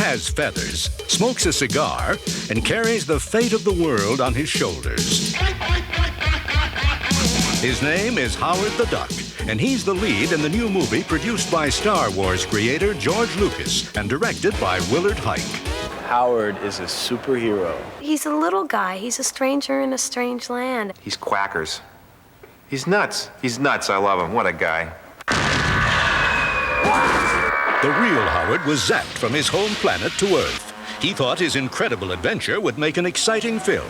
has feathers, smokes a cigar, and carries the fate of the world on his shoulders. His name is Howard the Duck, and he's the lead in the new movie produced by Star Wars creator George Lucas and directed by Willard Huyck. Howard is a superhero. He's a little guy. He's a stranger in a strange land. He's quackers. He's nuts. He's nuts. I love him. What a guy. The real Howard was zapped from his home planet to Earth. He thought his incredible adventure would make an exciting film.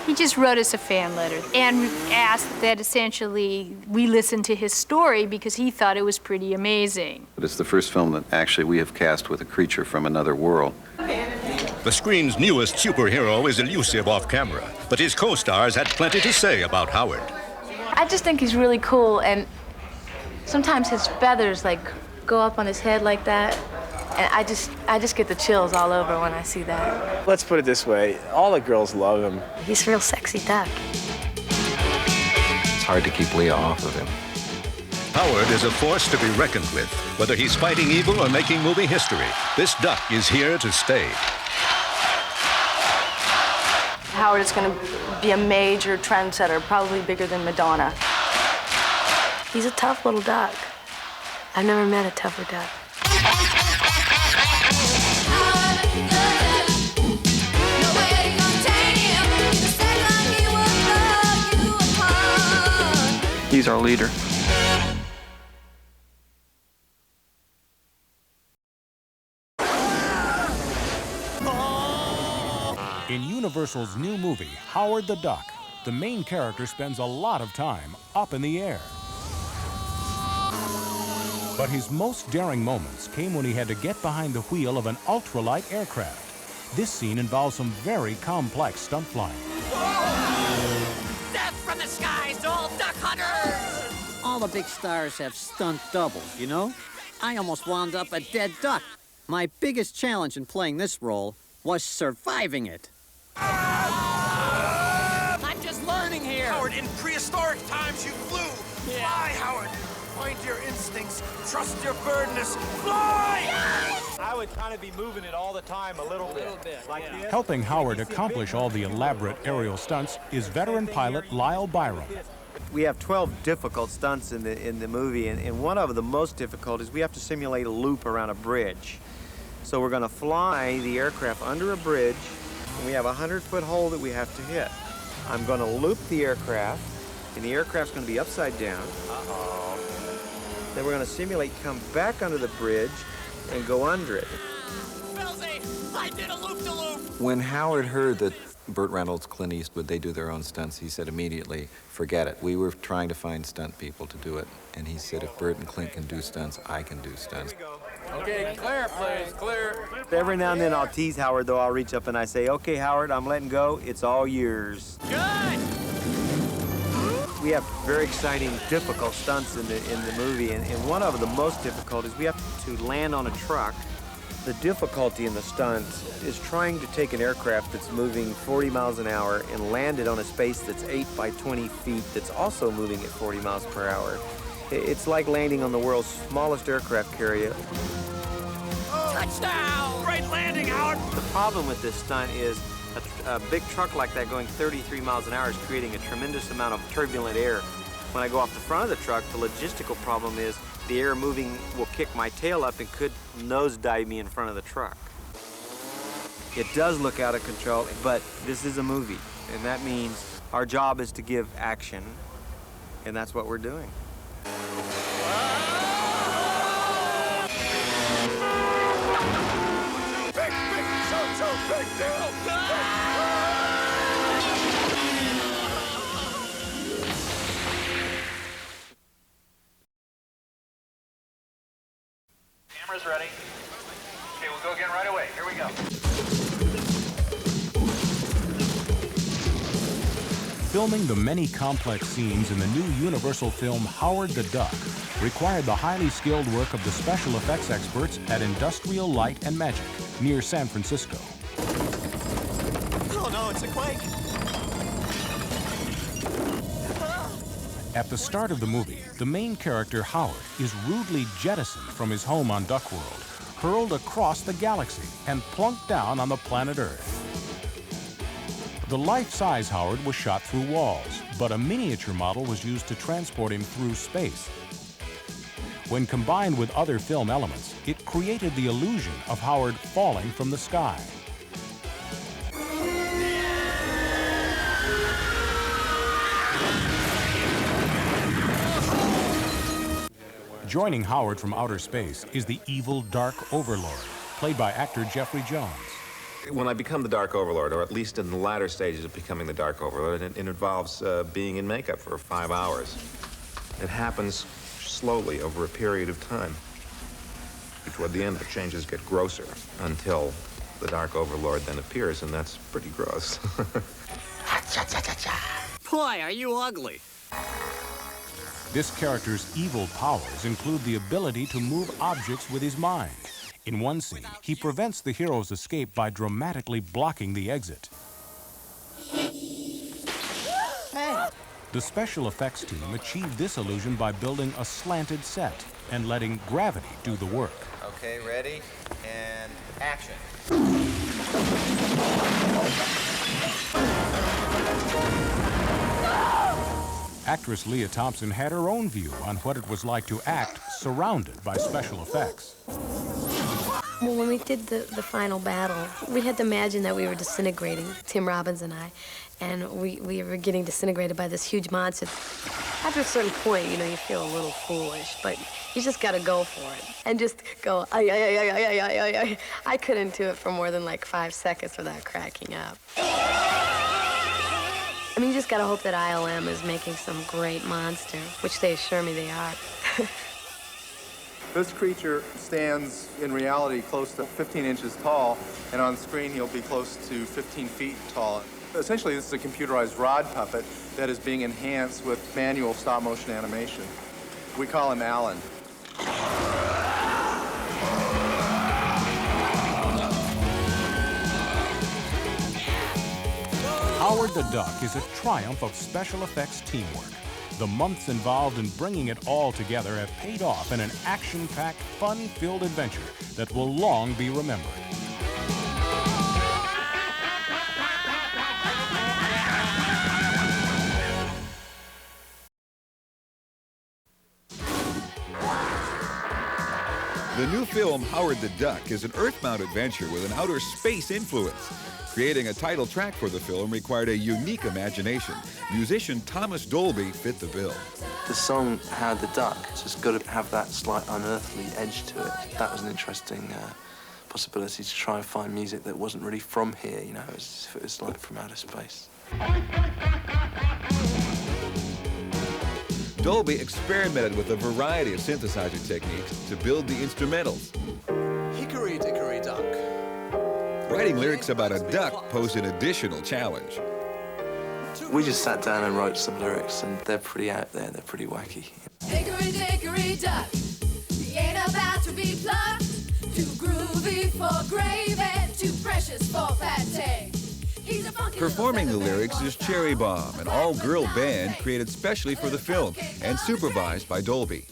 He just wrote us a fan letter and asked that essentially we listen to his story because he thought it was pretty amazing. But it's the first film that actually we have cast with a creature from another world. The screen's newest superhero is elusive off camera, but his co-stars had plenty to say about Howard. I just think he's really cool, and sometimes his feathers go up on his head like that. And I just get the chills all over when I see that. Let's put it this way, all the girls love him. He's a real sexy duck. It's hard to keep Leah off of him. Howard is a force to be reckoned with. Whether he's fighting evil or making movie history, this duck is here to stay. Howard is going to be a major trendsetter, probably bigger than Madonna. He's a tough little duck. I've never met a tougher duck. He's our leader. In Universal's new movie, Howard the Duck, the main character spends a lot of time up in the air. But his most daring moments came when he had to get behind the wheel of an ultralight aircraft. This scene involves some very complex stunt flying. Death from the skies to all duck hunters! All the big stars have stunt doubles, you know? I almost wound up a dead duck. My biggest challenge in playing this role was surviving it. I'm just learning here. Howard, in prehistoric times you flew. Yeah. Fly, Howard. Find your instincts. Trust your birdness. Fly! Yes! I would kind of be moving it all the time a little bit. Like this. Helping Howard accomplish all the elaborate aerial stunts is veteran pilot Lyle Byram. We have 12 difficult stunts in the movie, and one of the most difficult is we have to simulate a loop around a bridge. So we're going to fly the aircraft under a bridge, and we have a 100-foot hole that we have to hit. I'm going to loop the aircraft, and the aircraft's going to be upside down. Uh-oh. Then we're going to simulate come back under the bridge and go under it. Belzy, I did a loop-de-loop. When Howard heard that Burt Reynolds, Clint Eastwood, they do their own stunts, he said immediately, forget it. We were trying to find stunt people to do it. And he said, if Burt and Clint can do stunts, I can do stunts. Okay, clear, please, clear. Every now and then I'll tease Howard, though. I'll reach up and I say, okay, Howard, I'm letting go. It's all yours. Good! We have very exciting, difficult stunts in the movie, and one of the most difficult is we have to land on a truck. The difficulty in the stunt is trying to take an aircraft that's moving 40 miles an hour and land it on a space that's 8 by 20 feet that's also moving at 40 miles per hour. It's like landing on the world's smallest aircraft carrier. Touchdown! Great landing, Howard! The problem with this stunt is a big truck like that going 33 miles an hour is creating a tremendous amount of turbulent air. When I go off the front of the truck, the logistical problem is the air moving will kick my tail up and could nosedive me in front of the truck. It does look out of control, but this is a movie, and that means our job is to give action, and that's what we're doing. Big deal! Camera's ready. Okay, we'll go again right away. Here we go. Filming the many complex scenes in the new Universal film Howard the Duck required the highly skilled work of the special effects experts at Industrial Light and Magic near San Francisco. Oh no, it's a quake! At the start of the movie, the main character, Howard, is rudely jettisoned from his home on Duck World, hurled across the galaxy and plunked down on the planet Earth. The life-size Howard was shot through walls, but a miniature model was used to transport him through space. When combined with other film elements, it created the illusion of Howard falling from the sky. Joining Howard from outer space is the evil Dark Overlord, played by actor Jeffrey Jones. When I become the Dark Overlord, or at least in the latter stages of becoming the Dark Overlord, it involves being in makeup for 5 hours. It happens slowly over a period of time. Toward the end, the changes get grosser until the Dark Overlord then appears, and that's pretty gross. Boy, are you ugly. This character's evil powers include the ability to move objects with his mind. In one scene, he prevents the hero's escape by dramatically blocking the exit. Hey. The special effects team achieved this illusion by building a slanted set and letting gravity do the work. Okay, ready, and action. Actress Leah Thompson had her own view on what it was like to act surrounded by special effects. Well, when we did the final battle, we had to imagine that we were disintegrating, Tim Robbins and I, and we were getting disintegrated by this huge monster. After a certain point, you know, you feel a little foolish, but you just got to go for it and just go, ay, ay, ay, ay, ay, ay, ay. I couldn't do it for more than like 5 seconds without cracking up. I mean, you just got to hope that ILM is making some great monster, which they assure me they are. This creature stands, in reality, close to 15 inches tall, and on screen he'll be close to 15 feet tall. Essentially, this is a computerized rod puppet that is being enhanced with manual stop-motion animation. We call him Alan. Howard the Duck is a triumph of special effects teamwork. The months involved in bringing it all together have paid off in an action-packed, fun-filled adventure that will long be remembered. The new film, Howard the Duck, is an Earth-bound adventure with an outer space influence. Creating a title track for the film required a unique imagination. Musician Thomas Dolby fit the bill. The song, Howard the Duck, just got to have that slight unearthly edge to it. That was an interesting possibility to try and find music that wasn't really from here, you know, it was like from outer space. Dolby experimented with a variety of synthesizer techniques to build the instrumentals. Hickory dickory dock. Writing lyrics about a duck posed an additional challenge. We just sat down and wrote some lyrics, and they're pretty out there, they're pretty wacky. Hickory dickory duck, he ain't about to be plucked. Too groovy for gravy, too precious for pate. Performing the lyrics is Cherry Bomb, an all-girl band created specially for the film and supervised by Dolby.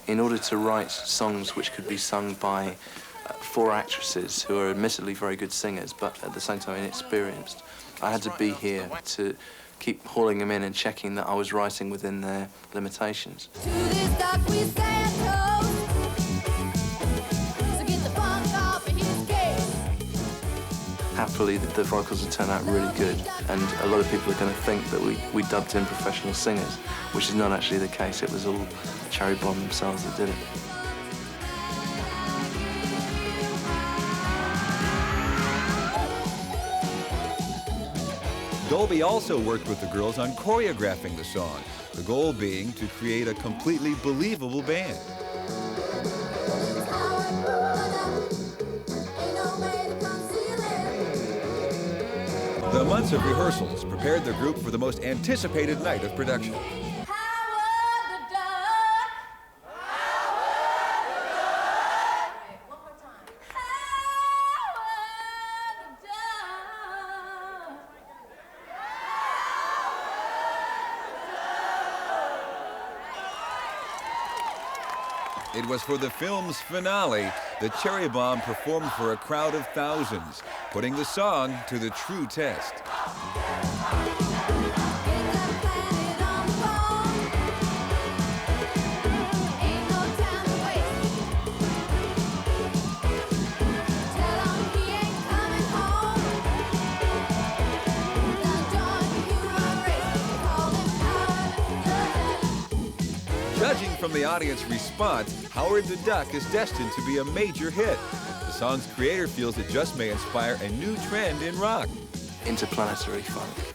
In order to write songs which could be sung by 4 actresses who are admittedly very good singers, but at the same time inexperienced, I had to be here to keep hauling them in and checking that I was writing within their limitations. To this duck we stand close. So get the funk off of his case. Happily, the vocals have turned out really good, and a lot of people are going to think that we dubbed in professional singers, which is not actually the case. It was all Cherry Bomb themselves that did it. Dolby also worked with the girls on choreographing the song, the goal being to create a completely believable band. The months of rehearsals prepared the group for the most anticipated night of production. It was for the film's finale that Cherry Bomb performed for a crowd of thousands, putting the song to the true test. Judging from the audience response, Howard the Duck is destined to be a major hit. The song's creator feels it just may inspire a new trend in rock. Interplanetary funk.